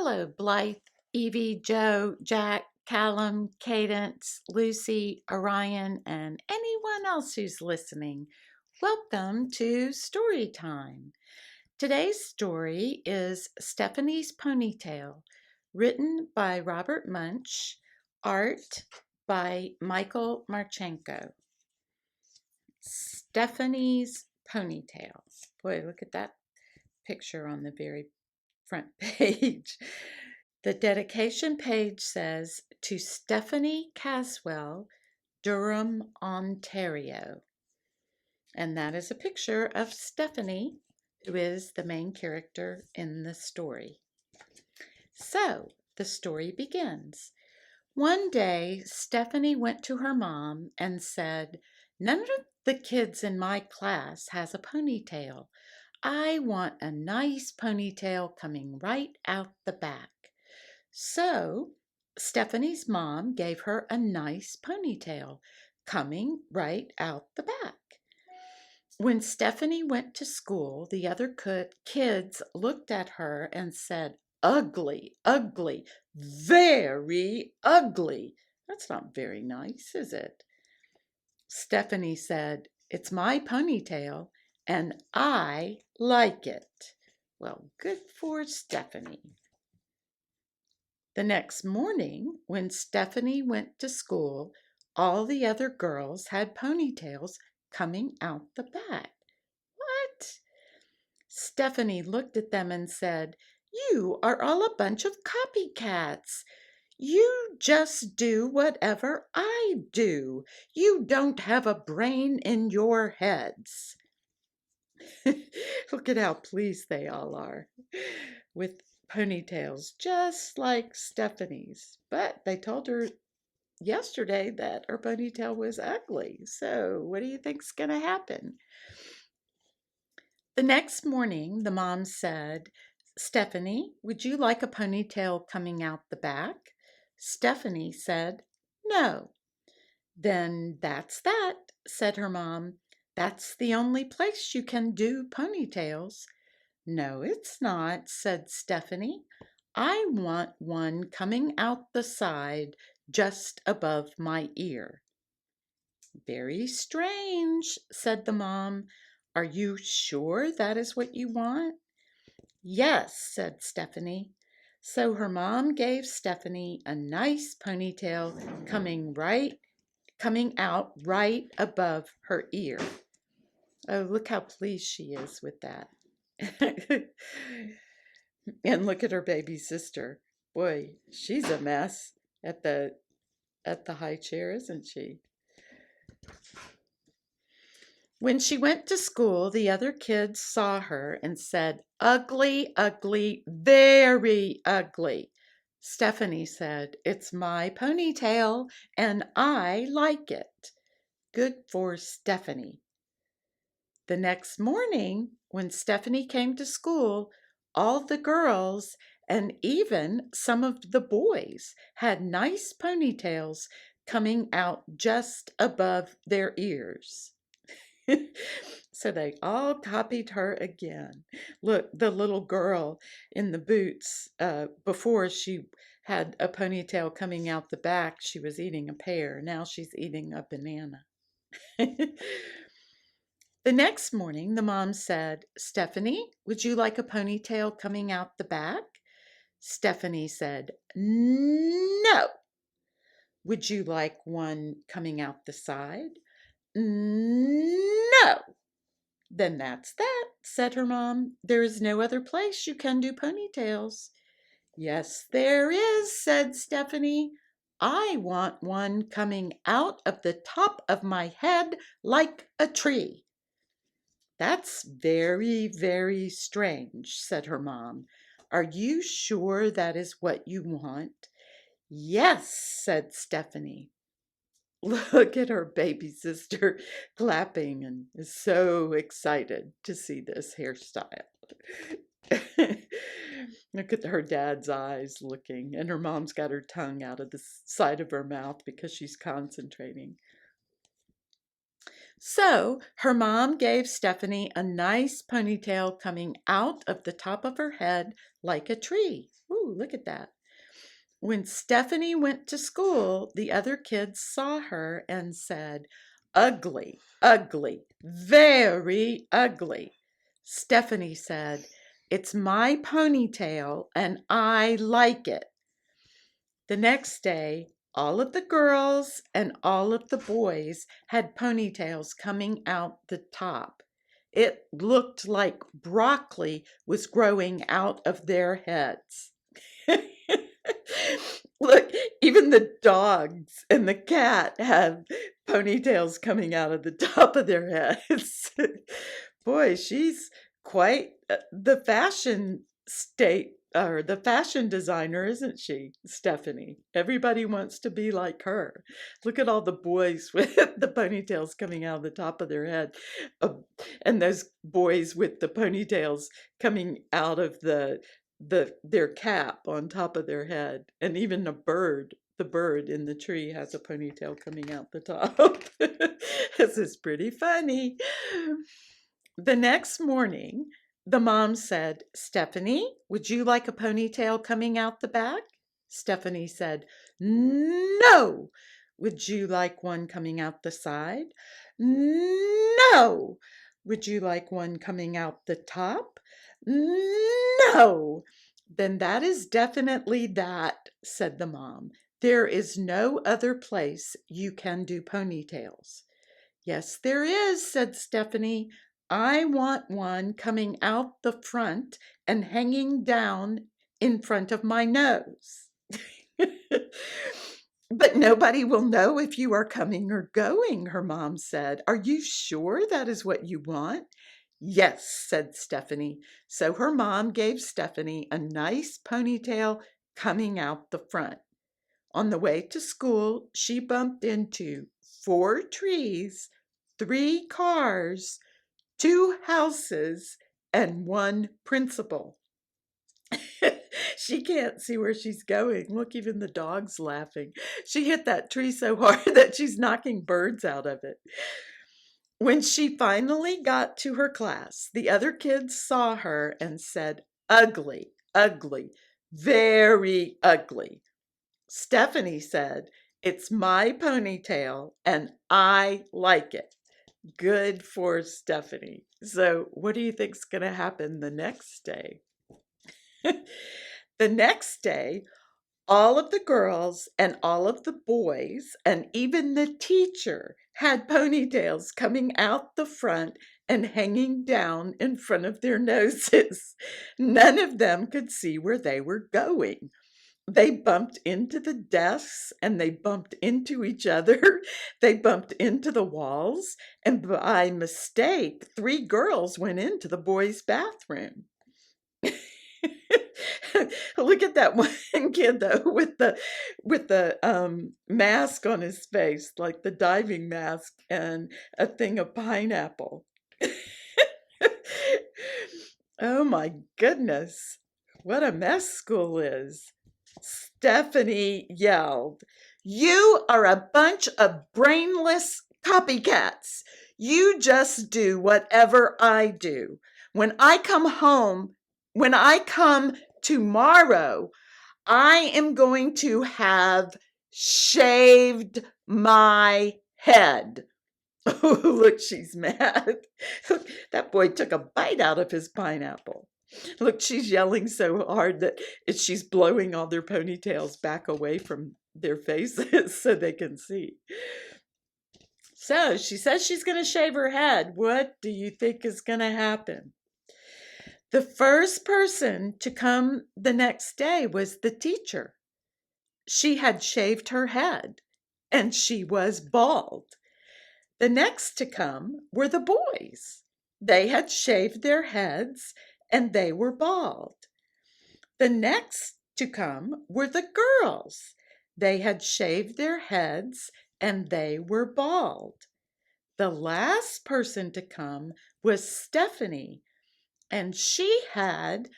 Hello, Blythe, Evie, Joe, Jack, Callum, Cadence, Lucy, Orion, and anyone else who's listening. Welcome to Story Time. Today's story is Stephanie's Ponytail, written by Robert Munch, art by Michael Marchenko. Stephanie's Ponytail. Boy, look at that picture on the very front page. The dedication page says, "To Stephanie Caswell, Durham, Ontario." And that is a picture of Stephanie, who is the main character in the story. So, the story begins. One day, Stephanie went to her mom and said, "None of the kids in my class has a ponytail. I want a nice ponytail coming right out the back." So Stephanie's mom gave her a nice ponytail coming right out the back. When Stephanie went to school, the other kids looked at her and said, "Ugly, ugly, very ugly." That's not very nice, is it? Stephanie said, "It's my ponytail and I like it." Well, good for Stephanie. The next morning, when Stephanie went to school, all the other girls had ponytails coming out the back. What? Stephanie looked at them and said, "You are all a bunch of copycats. You just do whatever I do. You don't have a brain in your heads." Look at how pleased they all are with ponytails, just like Stephanie's. But they told her yesterday that her ponytail was ugly. So what do you think's going to happen? The next morning, the mom said, "Stephanie, would you like a ponytail coming out the back?" Stephanie said, "No." "Then that's that," said her mom. "That's the only place you can do ponytails." "No, it's not," said Stephanie. "I want one coming out the side just above my ear." "Very strange," said the mom. "Are you sure that is what you want?" "Yes," said Stephanie. So her mom gave Stephanie a nice ponytail coming out right above her ear. Oh, look how pleased she is with that. And look at her baby sister. Boy, she's a mess at the high chair, isn't she? When she went to school, the other kids saw her and said, "Ugly, ugly, very ugly." Stephanie said, "It's my ponytail and I like it." Good for Stephanie. The next morning, when Stephanie came to school, all the girls and even some of the boys had nice ponytails coming out just above their ears. So they all copied her again. Look, the little girl in the boots, before she had a ponytail coming out the back, she was eating a pear. Now she's eating a banana. The next morning, the mom said, "Stephanie, would you like a ponytail coming out the back?" Stephanie said, "No." "Would you like one coming out the side?" "No." "Then that's that," said her mom. "There is no other place you can do ponytails." "Yes, there is," said Stephanie. "I want one coming out of the top of my head like a tree." "That's very, very strange," said her mom. "Are you sure that is what you want?" "Yes," said Stephanie. Look at her baby sister clapping and is so excited to see this hairstyle. Look at her dad's eyes looking, and her mom's got her tongue out of the side of her mouth because she's concentrating. So her mom gave Stephanie a nice ponytail coming out of the top of her head like a tree. Ooh, look at that. When Stephanie went to school, the other kids saw her and said, "Ugly, ugly, very ugly." Stephanie said, "It's my ponytail and I like it." The next day, all of the girls and all of the boys had ponytails coming out the top. It looked like broccoli was growing out of their heads. Look, even the dogs and the cat have ponytails coming out of the top of their heads. Boy, she's quite the fashion state or the fashion designer, isn't she, Stephanie? Everybody wants to be like her. Look at all the boys with the ponytails coming out of the top of their head, and those boys with the ponytails coming out of their cap on top of their head, and even the bird in the tree has a ponytail coming out the top. This is pretty funny. The next morning, the mom said, "Stephanie, would you like a ponytail coming out the back?" Stephanie said, "No." "Would you like one coming out the side?" "No." "Would you like one coming out the top?" "No." "Then that is definitely that," said the mom. "There is no other place you can do ponytails." "Yes, there is," said Stephanie. "I want one coming out the front and hanging down in front of my nose." "But nobody will know if you are coming or going," her mom said. "Are you sure that is what you want?" "Yes," said Stephanie. So her mom gave Stephanie a nice ponytail coming out the front. On the way to school, she bumped into 4 trees, 3 cars, 2 houses, and 1 principal. She can't see where she's going. Look, even the dog's laughing. She hit that tree so hard that she's knocking birds out of it. When she finally got to her class, the other kids saw her and said, "Ugly, ugly, very ugly." Stephanie said, "It's my ponytail and I like it." Good for Stephanie. So, what do you think's going to happen the next day? The next day, all of the girls and all of the boys and even the teacher had ponytails coming out the front and hanging down in front of their noses. None of them could see where they were going. They bumped into the desks and they bumped into each other. They bumped into the walls. And by mistake, 3 girls went into the boys' bathroom. Look at that one kid though with the mask on his face, like the diving mask and a thing of pineapple. Oh my goodness, what a mess school is. Stephanie yelled, "You are a bunch of brainless copycats. You just do whatever I do. When I come tomorrow, I am going to have shaved my head." Oh, look, she's mad. Look, that boy took a bite out of his pineapple. Look, she's yelling so hard that she's blowing all their ponytails back away from their faces so they can see. So she says she's going to shave her head. What do you think is going to happen? The first person to come the next day was the teacher. She had shaved her head and she was bald. The next to come were the boys. They had shaved their heads and they were bald. The next to come were the girls. They had shaved their heads and they were bald. The last person to come was Stephanie, and she had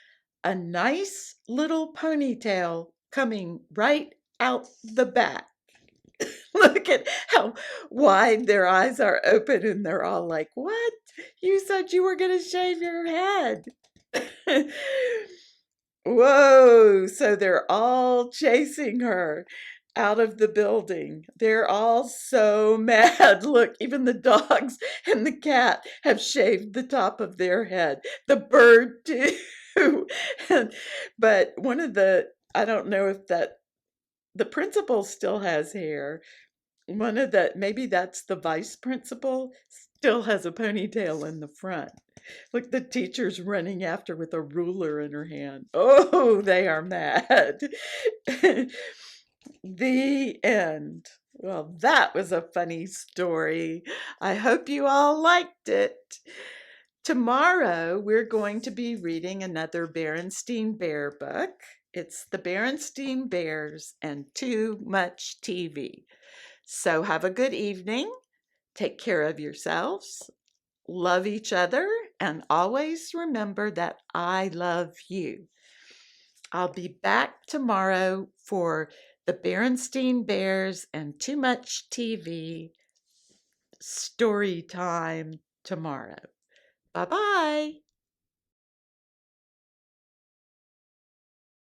a nice little ponytail coming right out the back. Look at how wide their eyes are open, and they're all like, "What? You said you were going to shave your head." Whoa! So they're all chasing her out of the building. They're all so mad. Look, even the dogs and the cat have shaved the top of their head. The bird, too. And, but one of the, I don't know if that, the principal still has hair. One of the, maybe that's the vice principal, still has a ponytail in the front. Look, the teacher's running after with a ruler in her hand. Oh, they are mad. The end. Well, that was a funny story. I hope you all liked it. Tomorrow, we're going to be reading another Berenstein Bear book. It's The Berenstein Bears and Too Much TV. So, have a good evening. Take care of yourselves. Love each other, and always remember that I love you. I'll be back tomorrow for the Berenstein Bears and Too Much TV story time tomorrow. Bye bye.